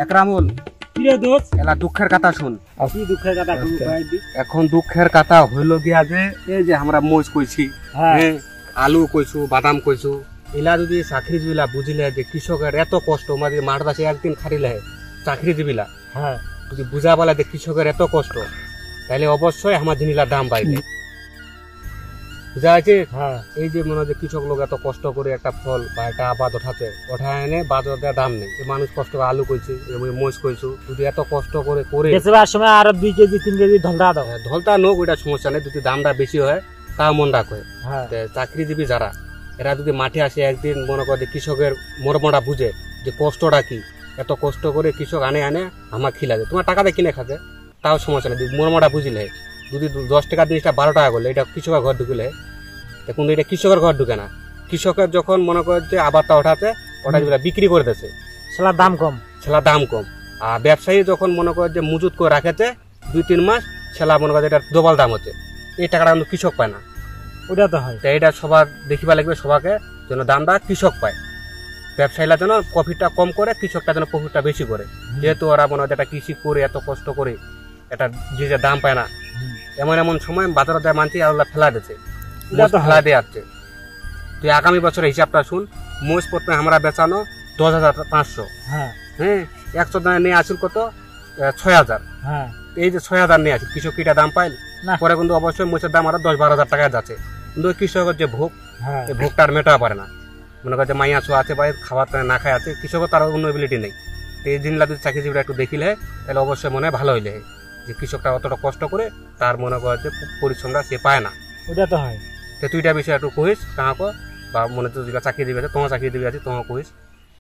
একরামুল এলা দুঃখের কথা শুন। এখন দুঃখের কথা হইল গিয়া যে এই যে আমরা মরিচ কইছি, আলু কইছু, বাদাম কইছু, এলা যদি চাকরিজীবীলা বুঝিলে যে কৃষকের এত কষ্ট, মানে মাঠ বাসে একদিন খারিলে চাকরিজীবীলা যদি বুঝা পালে যে কৃষকের এত কষ্ট, তাহলে অবশ্যই আমার জিনিসের দাম বাড়বে। বুঝা আছে? এই যে মনে হয় কৃষক লোক এত কষ্ট করে একটা ফল বা একটা আবাদ ওঠায় এনে বাজারে দাম নেই। মানুষ কষ্ট করে আলু কইছে, মরিচ কইছু, যদি এত কষ্ট করে সময় আরো 2 কেজি 3 কেজি ধলতা দাও, ধলতা নোক, ওইটা সমস্যা নেই, যদি দামটা বেশি হয় তাও মন রাখে। চাকরিজীবী যারা এরা যদি মাঠে আসে একদিন, মনে করে কৃষকের মর্মটা বুঝে যে কষ্টটা কি, এত কষ্ট করে কৃষক আনে আমার খিলাবে, তোমার টাকাতে কিনে খাবে, তাও সমস্যা নেই, মর্মটা বুঝিলে। যদি 10 টাকা জিনিসটা 12 টাকা করলে এটা কৃষকের ঘর ঢুকলে, এখন এটা কৃষকের ঘর ঢুকে না। কৃষকের যখন মনে করে যে আবারটা ওঠাতে ওটা বিক্রি করে দিচ্ছে, সেলার দাম কম। আর ব্যবসায়ী যখন মনে করে যে মজুত করে রাখেছে 2-3 মাস, সেলা মনে করে এটা ডবল দাম হচ্ছে, এই টাকাটা কিন্তু কৃষক পায় না। ওটা তো হয়, এটা সবার দেখিবা লাগবে, সবাকে যেন দামটা কৃষক পায়। ব্যবসায়ীরা যেন প্রফিটটা কম করে, কৃষকটা যেন প্রফিটটা বেশি করে, যেহেতু ওরা মনে হয় এটা কৃষি করে এত কষ্ট করে এটা যে দাম পায় না। এমন সময় বাজারে দেয় মানছি আর ফেলা দিচ্ছে, ফেলা দিয়ে আসছে। তুই আগামী বছরের হিসাবটা শুন, মোষ প্রথমে আমরা বেচানো 10,500, 100 দানে নিয়ে আসিল কত 6,000। এই যে 6,000 নিয়ে আসিল, কৃষক কিটা দাম পাইল পরে কিন্তু অবশ্যই মোষের দাম আরো 10-12,000 টাকায় যাচ্ছে। কিন্তু কৃষকের যে ভোগ, এই ভোগটা আর মেটা পারে না। মনে করে যে মাইয়া ছো আছে বা খাবার না খায় আছে, কৃষকের তার অন্য এবিলিটি নেই। তো এই জিনিসটা যদি চাকরিজীবীরা একটু দেখিলে, তাহলে অবশ্যই মনে হয় ভালো হইলে যে কৃষকটা অতটা কষ্ট করে তার মনে করে যে পরিশ্রমটা সে পায় না। ওটা তো হয়। তো তুইটা বিষয়ে একটু কহিস কাহাকে, বা মনে তো চাকরিজীবী আছে, তোমার চাকরিজীবী আছে, তোমার কহিস।